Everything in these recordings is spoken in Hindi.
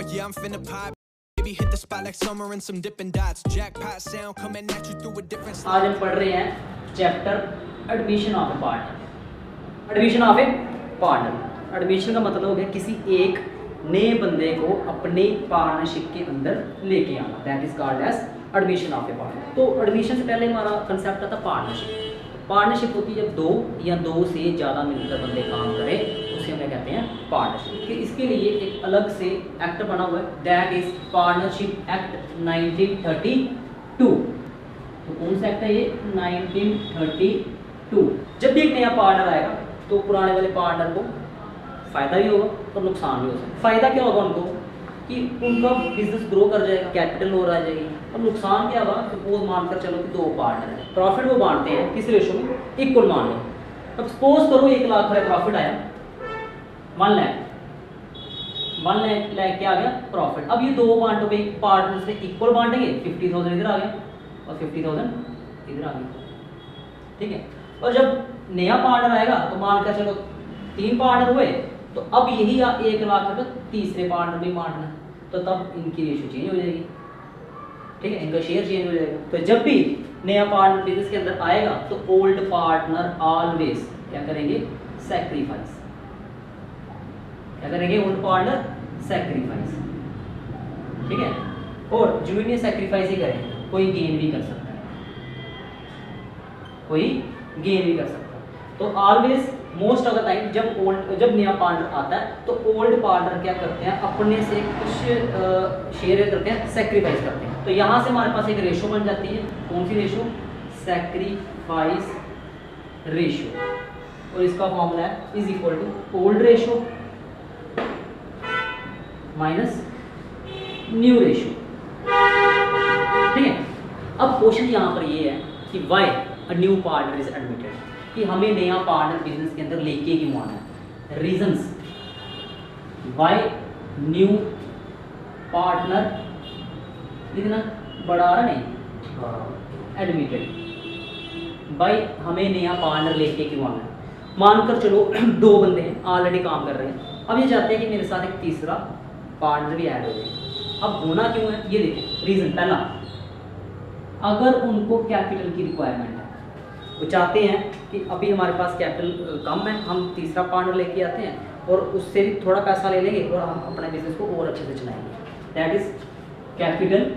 yeah, I'm finna pop. Baby hit the spot like summer and some dipping dots. Jackpot sound coming at you through a different. आज हम पढ़ रहे हैं chapter admission of a partner. Admission of a partner, admission का मतलब हो गया किसी एक नए बंदे को अपने पार्टनरशिप के अंदर लेके आना, that is called as admission of a partner. तो एडमिशन से पहले हमारा कंसेप्ट आता पार्टनरशिप। पार्टनरशिप होती है जब दो या दो से ज़्यादा मिलकर बंदे काम करें, उसे हम कहते हैं पार्टनरशिप। कि इसके लिए एक अलग से एक्ट बना हुआ है, दैट इज पार्टनरशिप एक्ट 1932। तो कौन सा एक्ट है ये? 1932। जब भी एक नया पार्टनर आएगा तो पुराने वाले पार्टनर को फ़ायदा भी होगा और नुकसान भी हो सकता है। फ़ायदा क्या होगा उनको कि उनका बिजनेस ग्रो कर जाएगा, कैपिटल और आ जाएगी। और नुकसान क्या होगा? सपोज मानकर चलो कि दो पार्टनर है, प्रॉफिट वो बांटते हैं किस रेशो में? इक्वल मान लो। अब सपोज करो 1 लाख का प्रॉफिट आया, 1 लाख क्या आ गया? प्रॉफिट। अब ये दो पार्टनर पे पार्टनर से इक्वल बांटेंगे, 50,000 इधर आ गया और 50,000 इधर आ गया, ठीक है। और जब नया पार्टनर आएगा तो मानकर चलो 3 पार्टनर हुए, तो अब यही 1 लाख रुपये तीसरे पार्टनर में बांटना, तो तब इनकी रेशो चेंज हो जाएगी, ठीक है, इनका शेयर चेंज हो जाएगा। तो जब भी नया पार्टनर बिजनेस के अंदर आएगा तो ओल्ड पार्टनर ऑलवेज क्या करेंगे? सैक्रिफाइस। क्या करेंगे? ओल्ड पार्टनर सैक्रिफाइस, ठीक है। और जूनियर सैक्रिफाइस ही करेंगे, कोई गेन भी कर सकता है, कोई गेन भी कर सकता है। तो always most of the time जब नया पार्टनर आता है तो ओल्ड पार्टनर क्या करते हैं? अपने से कुछ शेयर करते हैं, सेक्रीफाइस करते हैं। तो यहाँ से हमारे पास एक रेशो बन जाती है। कौन सी रेशो? Sacrifice ratio. और इसका फॉर्मूला है is equal to old ratio minus new ratio, ठीक है। अब क्वेश्चन यहाँ पर ये है कि why a new partner is admitted, कि हमें नया पार्टनर बिजनेस के अंदर लेके क्यों आना है। रीजंस व्हाई न्यू पार्टनर, इतना बड़ा आ रहा नहीं, एडमिटेड। भाई हमें नया पार्टनर लेके क्यों आना है? मानकर चलो 2 बंदे हैं, ऑलरेडी काम कर रहे हैं, अब ये चाहते हैं कि मेरे साथ एक तीसरा पार्टनर भी ऐड हो जाए। अब होना क्यों है ये देखें। रीजन पहला, अगर उनको कैपिटल की रिक्वायरमेंट है, वो चाहते हैं कि अभी हमारे पास कैपिटल कम है, हम तीसरा पार्टनर लेके आते हैं और उससे भी थोड़ा पैसा ले लेंगे और हम अपने बिजनेस को और अच्छे से चलाएंगे, दैट इज कैपिटल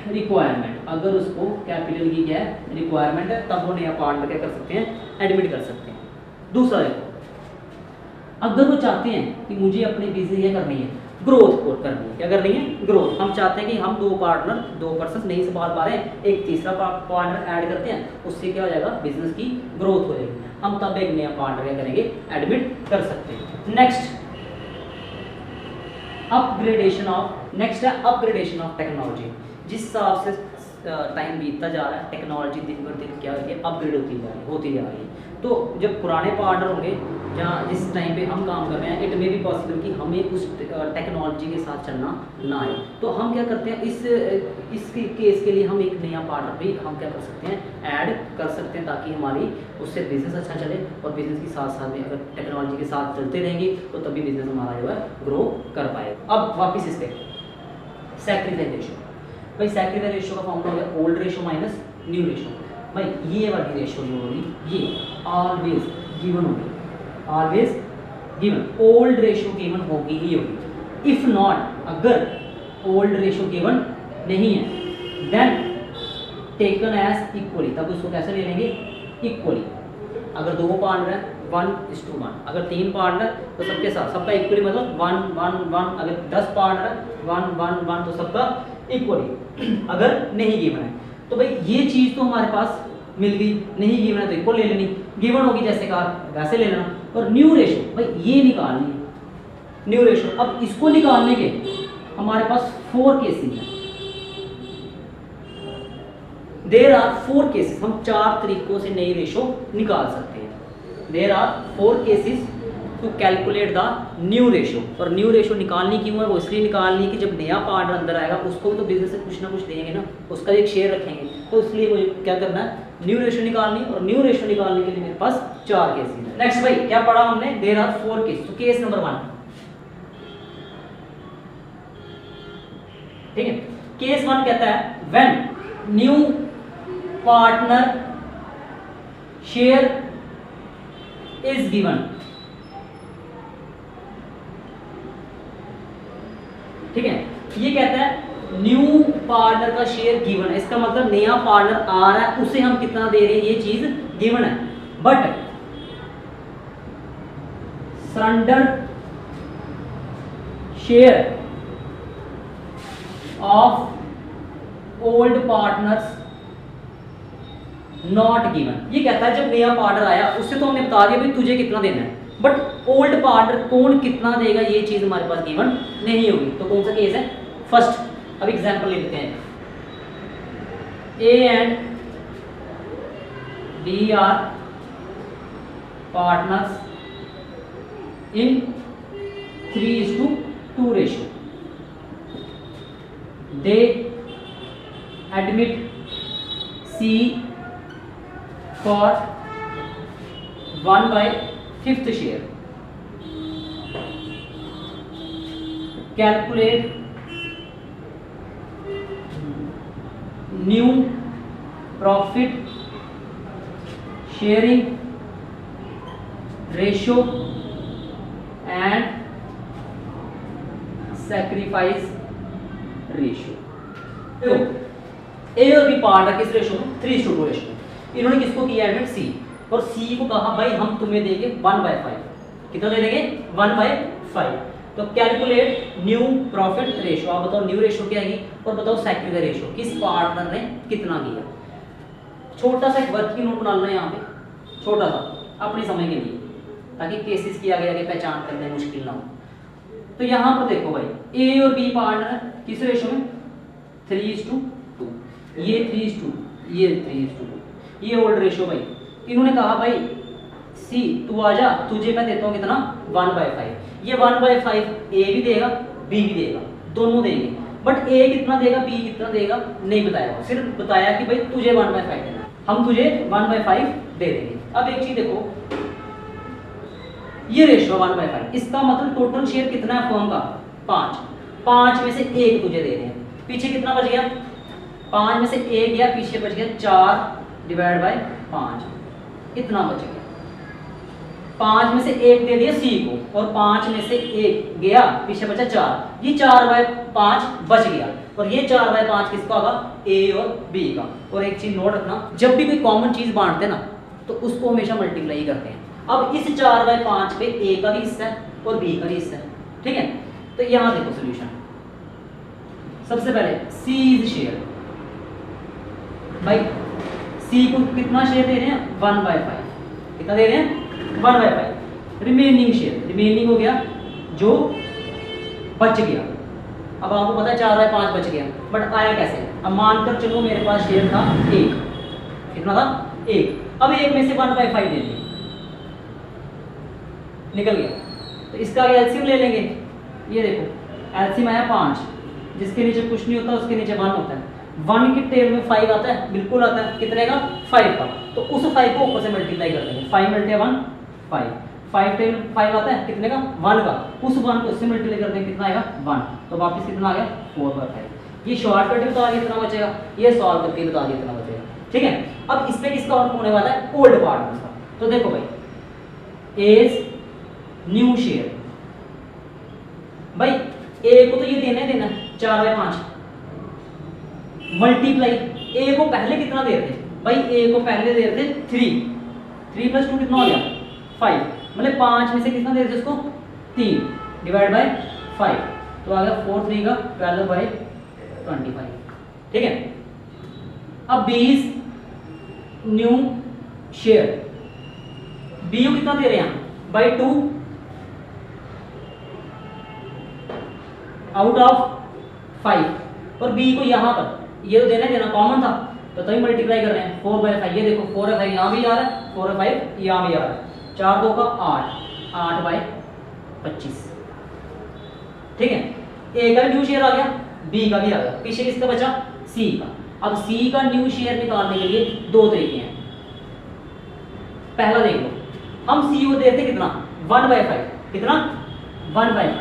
रिक्वायरमेंट। अगर उसको कैपिटल की क्या है? रिक्वायरमेंट है, तब वो नया पार्टनर क्या कर सकते हैं? एडमिट कर सकते हैं। दूसरा देखो, अगर वो चाहते हैं कि मुझे अपने बिजनेस क्या करनी है? ग्रोथ और करनी है। क्या करनी है? ग्रोथ। हम चाहते हैं कि हम 2 पर्सन नहीं संभाल पा रहे हैं, एक तीसरा पार्टनर ऐड करते हैं, उससे क्या हो जाएगा? बिजनेस की ग्रोथ हो जाएगी। हम तब एक नया पार्टनर क्या करेंगे? एडमिट कर सकते हैं। नेक्स्ट है अपग्रेडेशन ऑफ टेक्नोलॉजी। जिस हिसाब से टाइम बीतता जा रहा है, टेक्नोलॉजी दिन ब दिन क्या होती है? अपग्रेड होती जा रही है। तो जब पुराने पार्टनर होंगे, जहाँ जिस टाइम पे हम काम कर रहे हैं, इट मे बी पॉसिबल कि हमें उस टेक्नोलॉजी के साथ चलना ना आए, तो हम क्या करते हैं? इस केस के लिए हम एक नया पार्टनर भी हम क्या कर सकते हैं? ऐड कर सकते हैं, ताकि हमारी उससे बिजनेस अच्छा चले। और बिजनेस के साथ साथ में अगर टेक्नोलॉजी के साथ चलते रहेंगे तो तभी बिजनेस हमारा जो है ग्रो कर पाएगा। अब वापस इस पर सैक्रिफाइस रेशो। भाई सैक्रिफाइस रेशो का फॉर्मूला हो गया old ratio minus new ratio. भाई ये वाली रेशो जो होगी ये ऑलवेज गिवन होगी, always given. Old ratio given होगी ही होगी। इफ नॉट, अगर ओल्ड रेशो गिवन नहीं है, देन टेकन एज इक्वली, तब उसको कैसे ले लेंगे? इक्वली। अगर 2 पार्टनर है 1:1, अगर 3 पार्टनर तो सबके साथ सबका इक्वली, मतलब 1:1:1। अगर 10 पार्टनर है 1:1:1 तो सबका इक्वली। अगर नहीं गिवन है तो भाई ये चीज़ तो हमारे पास मिल गई, नहीं गिवन है तो इक्वल ले लेनी, गिवन होगी जैसे कहा वैसे ले लेना। और न्यू रेशो, भाई ये निकालनी है न्यू रेशो। अब इसको निकालने के हमारे पास 4 केसेस हैं, देयर आर 4 केसेस। हम 4 तरीकों से नई रेशो निकाल सकते हैं। There are 4 cases to calculate the new ratio. और न्यू रेशो निकालनी क्यों है? वो इसलिए निकालनी है कि जब नया पार्टनर अंदर आएगा उसको भी तो बिजनेस से कुछ ना कुछ देंगे ना, उसका एक शेयर रखेंगे, तो इसलिए मुझे क्या करना है? न्यू रेशो निकालनी। और न्यू रेशो निकालने के लिए मेरे पास 4 केसेस हैं। नेक्स्ट भाई क्या पढ़ा हमने? There are 4 case. तो केस नंबर 1, केस 1 कहता है when new partner share is given, ठीक है। ये कहता है न्यू पार्टनर का शेयर गिवन है, इसका मतलब नया पार्टनर आ रहा है, उसे हम कितना दे रहे हैं, ये चीज गिवन है। But surrender share of old partners not given. ये कहता है जब नया पार्टनर आया उससे तो हमने बता दिया भाई तुझे कितना देना है, बट ओल्ड पार्टनर कौन कितना देगा ये चीज हमारे पास गिवन नहीं होगी। तो कौन सा केस है, फर्स्ट। अब एग्जांपल लेते हैं, A and B are partners in 3:2 ratio, they admit C for 1/5 share. Calculate new profit sharing ratio and sacrifice ratio. देखो ए और बी पार्ट है किस रेशो में, 3:2 रेशो में। इन्होंने किसको किया एडमिट सी, और सी को कहा भाई हम तुम्हें देंगे 1/5, कितना दे देंगे 1/5। तो कैलकुलेट न्यू प्रॉफिट रेशो, आप बताओ न्यू रेशो क्या है और बताओ सैक्रिफाइस रेशो, किस पार्टनर ने कितना किया। छोटा सा एक वर्किंग नोट बना लेना यहाँ पे, छोटा सा अपनी समझ के लिए, ताकि केसेस की आगे आगे पहचान करने मुश्किल ना हो। तो यहाँ पर देखो भाई ए और बी पार्टनर किस रेशो में, 3:2, ये 3:2, ये 3:2, ये ओल्ड रेशो भाई। इन्होंने कहा भाई सी तू आजा, तुझे मैं देता हूँ कितना 1/5। ये 1/5 ए भी देगा बी भी देगा, दोनों देंगे, बट ए कितना देगा बी कितना देगा नहीं बताया, सिर्फ बताया कि भाई तुझे 1/5 देना, हम तुझे 1/5 दे देंगे। अब एक चीज देखो, ये रेशो 1/5, इसका मतलब टोटल शेयर कितना है फर्म का 5 में से 1 तुझे दे रहे हैं, पीछे कितना बच गया 5 में से 1 गया, पीछे बच गया 4/5, इतना बच गया। 5 में से 1 दे दिया सी को और 5 में से 1 गया, पीछे बचा 4, ये 4/5 बच गया, और ये 4/5 किसका होगा, ए और बी का। और एक चीज नोट रखना, जब भी कोई कॉमन चीज बांटते हैं ना तो उसको हमेशा मल्टीप्लाई करते हैं। अब इस 4/5 पे ए का भी हिस्सा है और बी का भी हिस्सा है, ठीक है। तो यहां देखो सोल्यूशन, सबसे पहले सी इज शेयर, भाई सी को कितना शेयर दे रहे हैं 1/5, कितना दे रहे हैं 1/5। रिमेनिंग शेयर, रिमेनिंग हो गया जो बच गया। अब आपको पता है 4/5 बच गया, बट आया कैसे, अब मानकर चलो मेरे पास शेयर था 1, कितना था 1, अब 1 में से 1/5 दे दिया, निकल गया। तो इसका एलसीएम ले लेंगे, ये देखो एलसीएम आया 5, जिसके नीचे कुछ नहीं होता उसके नीचे 1 होता है, 1 की टेल में 5 आता है, बिल्कुल आता है, कितने का 5 का। तो उस 5 को ऊपर से मल्टीप्लाई कर देंगे, 5 × 1 5, 5 टेल 5 आता है, कितने का 1 का, उस 1 को उससे मल्टीप्लाई कर देंगे, कितना आएगा 1, तो वापस कितना आ गया 4/5। ये शॉर्टकट बता दिया कितना बचेगा, ये सॉल्व करके बता दिया कितना बचेगा, ठीक है। अब इस पे किसका वर्क होने वाला है, ओल्ड पार्टनर का। तो देखो भाई एज न्यू शेयर, भाई ए को तो ये देना ही देना 4/5, मल्टीप्लाई ए को पहले कितना दे रहे थे भाई, ए को पहले दे रहे थे 3 + 2 कितना हो गया 5, मतलब 5 में से कितना दे रहे थे उसको 3 / 5, तो आ गया 4 3 का 12/25, ठीक है। अब 20 न्यू शेयर, बी को कितना दे रहे हैं /2 आउट ऑफ 5, और बी को यहाँ पर ये तो देना कॉमन था, तो तभी मल्टीप्लाई कर रहे हैं 4/5, ये देखो 4/5 यहाँ भी आ रहा है, 4/5 यहाँ भी आ रहा है, 4 2 का 8/25, ठीक है। ए का न्यू शेयर आ गया, बी का भी आ गया, पीछे किसका बचा सी का। अब सी का न्यू शेयर निकालने के लिए 2 तरीके हैं। पहला देख लो, हम सी को देते कितना 1/5, कितना 1/5,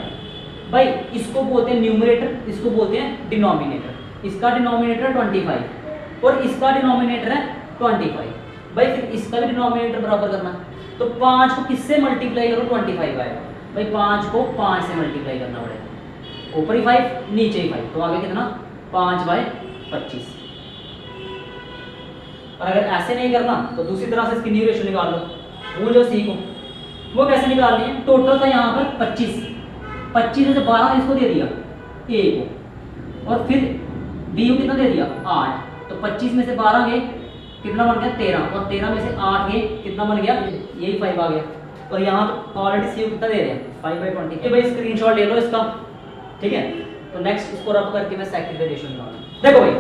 भाई इसको बोलते हैं न्यूमरेटर, इसको बोलते हैं डिनोमिनेटर। इसका डिनोमिनेटर है 25 और इसका डिनोमिनेटर है 25। भाई फिर इसका भी डिनोमिनेटर बराबर करना, तो 5 को किससे मल्टीप्लाई करो 25 आएगा। भाई 5 को 5 से मल्टीप्लाई करना पड़ेगा, ऊपर ही 5 नीचे ही 5, तो आगे कितना 5/25। और अगर ऐसे नहीं करना तो दूसरी तरह से इसकी न्यू रेशियो निकाल लो, वो जो सी को वो कैसे निकालनी है। टोटल था यहाँ पर 25 में से 12 इसको दे दिया ए को, और फिर बी को कितना दे दिया 8, तो 25 में से 12 गए कितना बन गया 13, और 13 में से 8 गए कितना बन गया, यही 5 आ गया। और यहाँ पर ऑलरेडी सी कितना दे रहे हैं 5/20। भाई स्क्रीनशॉट ले लो इसका, ठीक है। तो नेक्स्ट इसको रफ करके मैं सैक्रिफाइस रेशियो निकालूंगा। देखो भाई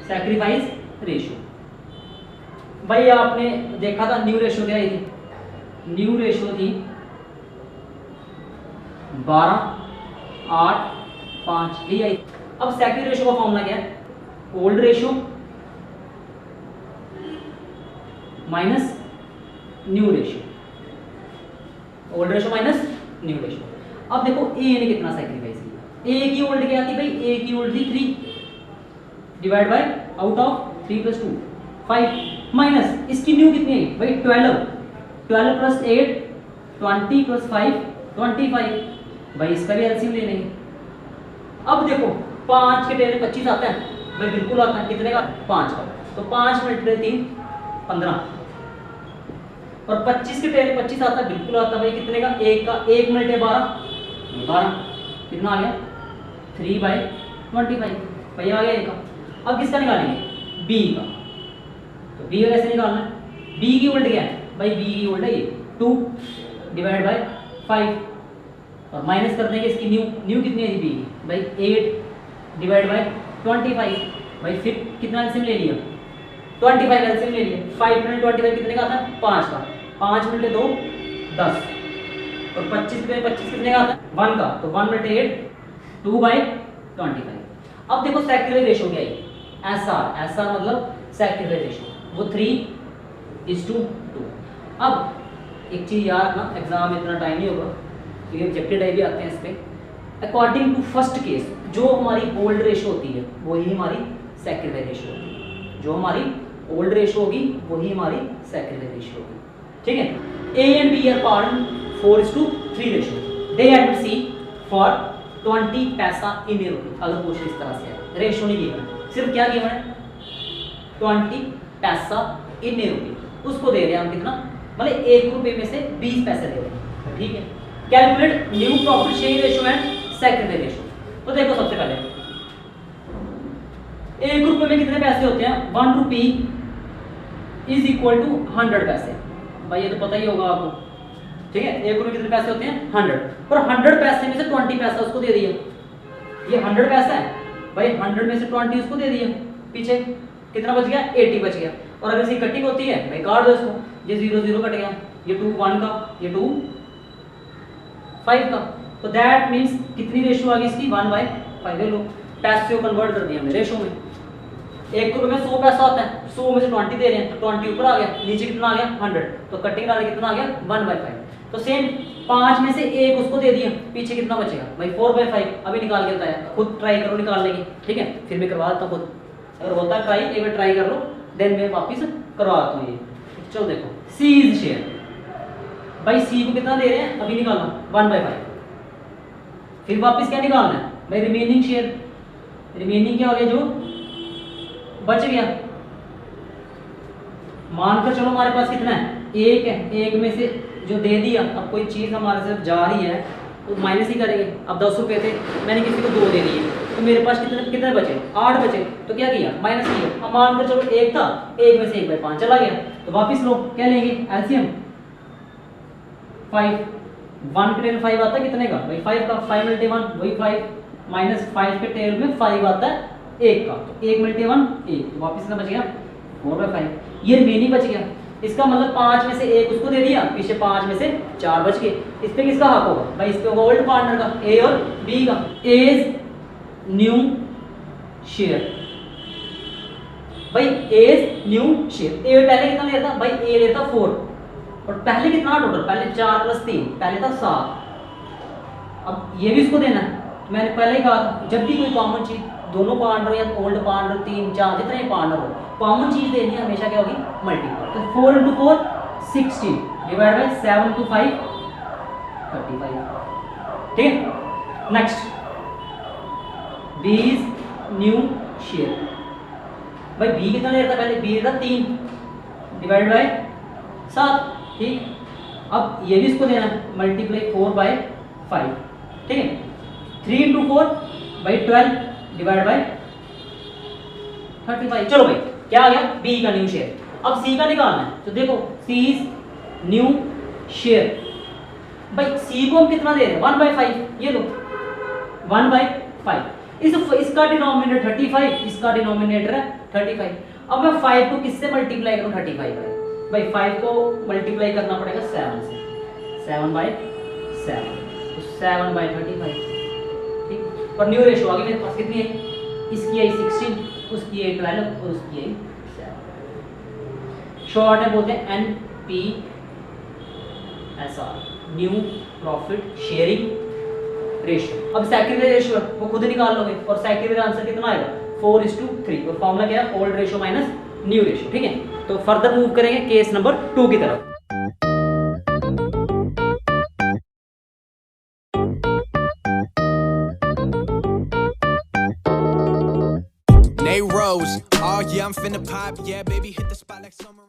सैक्रिफाइस रेशियो भाई आपने देखा था न्यू रेशियो क्या थी, न्यू रेशियो थी 12, 8, 5 यही आई। अब सैक्रिफाइस रेशियो का फॉर्मूला क्या है, old ratio minus new ratio, old ratio minus new ratio. अब देखो ए ने कितना सैक्रिफाइस किया, ए की ओल्ड क्या थी भाई, ए की ओल्ड थी 3 divide by out of 3 + 2 5 minus इसकी न्यू कितनी है भाई 12 + 8 20 + 5 25। भाई इसका भी एलसीएम ले लेंगे। अब देखो 5 के टेबल 25 आता है भाई, बिल्कुल आता है, कितने का 5 का, तो 5 × 3 15, और 25 के टेबल 25 आता है, बिल्कुल आता है भाई, कितने का 1 का, 1 × 12 कितना आ गया 3/25 भाई आ गया 1 का। अब किसका निकालेंगे बी का, तो बी का कैसे निकालना है, बी की उल्ट क्या है भाई, बी की उल्ट है ये 2 डिवाइड बाय 5, और माइनस कर देंगे इसकी न्यू कितनी है बी की भाई 8 डिवाइड बाय 25। भाई फिर कितना एलसीएम ले लिया 25 एलसीएम ले लिया, 5 × 25 कितने का आता है 5 का, 5 × 2 10, और 25 में 25 कितने का आता है 1 का, तो 1 × 8 2/25। अब देखो सैक्रिफाइस रेशियो क्या है, एसआर मतलब सैक्रिफाइस रेशियो, वो 3:2। अब एक चीज याद रखना, एग्जाम में इतना टाइम नहीं होगा, तो ये ऑब्जेक्टिव टाइप भी आते हैं इस पे। अकॉर्डिंग टू फर्स्ट केस जो हमारी ओल्ड रेशियो होती है वही हमारी सैक्रिफाइस रेशियो होती है, जो हमारी ओल्ड रेशियो होगी वही हमारी सैक्रिफाइस रेशियो होगी, ठीक है। A and B are partner 4:3 ratio, they had to C for 20 पैसा इन ए रुपी। अगर क्वेश्चन इस तरह से है, रेशियो नहीं गिवन है, सिर्फ क्या गिवन है 20 पैसा इन ए रुपी, उसको दे रहे हैं हम कितना, मतलब 1 रुपये में से 20 पैसे दे रहे हैं, ठीक है। Calculate new profit sharing ratio and sacrifice ratio. तो देखो सबसे पहले 1 रुपये में कितने पैसे होते हैं, 1 रुपी इज इक्वल टू 100 पैसे। भाई ये तो पता ही होगा आपको, ठीक है। 1 रुपये कितने पैसे होते हैं 100, और 100 पैसे में से 20 पैसा उसको दे दिया, ये 100 पैसा है भाई, 100 में से 20 उसको दे दिया, पीछे कितना बच गया 80 बच गया। और अगर इसकी कटिंग होती है भाई काट दो इसको, ये 0 0 कट गया, ये 2 1 का, ये 2 5 का, तो दैट मींस कितनी रेशियो आ गई इसकी 1/5 ले लो। पैसे को कन्वर्ट कर दिया हमने रेशियो में। 1 रुपये में 100 पैसा होता है, 100 में से 20 दे रहे हैं, तो 20 ऊपर आ गया, नीचे कितना आ गया 100, तो कटिंग डाल के कितना आ गया 1/5। तो सेम 5 में से 1 उसको दे दिया, पीछे कितना बचेगा भाई 4/5। अभी निकाल के बताया, खुद ट्राई करो निकालने की, ठीक है। फिर मैं करवा देता हूँ खुद, अगर होता है ट्राई एक बार ट्राई कर लो, देन मैं वापिस करवा देता हूँ ये। चलो देखो सी इज शेयर, भाई सी को कितना दे रहे हैं अभी निकालना 1/5, फिर वापस क्या निकालना है भाई रिमेनिंग शेयर, रिमेनिंग क्या हो गया जो बच गया, मानकर चलो हमारे पास कितना है 1 है, 1 में से जो दे दिया, अब कोई चीज़ हमारे साथ जा रही है तो माइनस ही करेंगे। अब 10 रुपये थे, मैंने किसी को 2 दे दिए, तो मेरे पास कितने कितने बचे 8 बचे, तो क्या किया माइनस किया। अब मानकर चलो 1 था, 1 में से 1/5 चला गया, तो वापिस लो क्या लेंगे एलसीएम 5, 1 के टेबल 5 आता है कितने का भाई 5 का, 5 × 1 वही 5, माइनस 5 के टेबल में 5 आता है 1 का, तो 1 × 1 1, तो वापिस कितना बच गया 4/5, ये रिमेनिंग बच गया। इसका मतलब 5 में से 1 उसको दे दिया, पीछे 5 में से 4 बच गए। इस पे किसका हक होगा भाई, इस पे होगा ओल्ड पार्टनर का, ए और बी का। ए इज न्यू शेयर, भाई ए इज न्यू शेयर। ए पहले कितना लेता भाई, ए लेता 4, और पहले कितना टोटल, पहले 4 + 3, पहले था 7, अब ये भी इसको देना है। मैंने पहले ही कहा था जब भी कोई कॉमन चीज दोनों पार्टनर या ओल्ड पार्टनर 3 4 जितने पार्टनर हो कॉमन चीज देनी है हमेशा क्या होगी मल्टीपल। तो 4 × 4 16 डिवाइड बाय 7 × 5 35। ठीक है। Next B is new share. भाई बी कितना ले रहा था पहले, बी था 3 डिवाइड बाय 7। ठीक, अब ये भी इसको देना है मल्टीप्लाई 4/5। ठीक है। 3 × 4/12 डिवाइड बाय 35। चलो भाई क्या आ गया बी का न्यू शेयर। अब सी का निकालना है तो देखो सी इज न्यू शेयर। भाई सी को हम कितना दे रहे हैं 1/5, ये लो 1/5। इसका डिनोमिनेटर 35, इसका डिनोमिनेटर है 35। अब मैं 5 को किससे मल्टीप्लाई करूं 35 है भाई 5 को मल्टीप्लाई करना पड़ेगा 7 से, 7/7 तो 7/35। ठीक, और न्यू रेशो आ गई मेरे पास कितनी है, इसकी आई 16, उसकी आई 12 और उसकी आई 7। शॉर्ट में बोलते हैं NPSR, new profit sharing ratio. अब सेकेंडरी रेशियो है वो खुद निकाल लोगे और सेकेंडरी आंसर कितना आएगा 4:3 और फॉर्मूला क्या है old ratio minus new ratio. ठीक है, तो फर्दर मूव करेंगे केस नंबर 2 की तरफ। Nate Rose, oh yeah, I'm finna pop, yeah, baby, hit the spot like summer.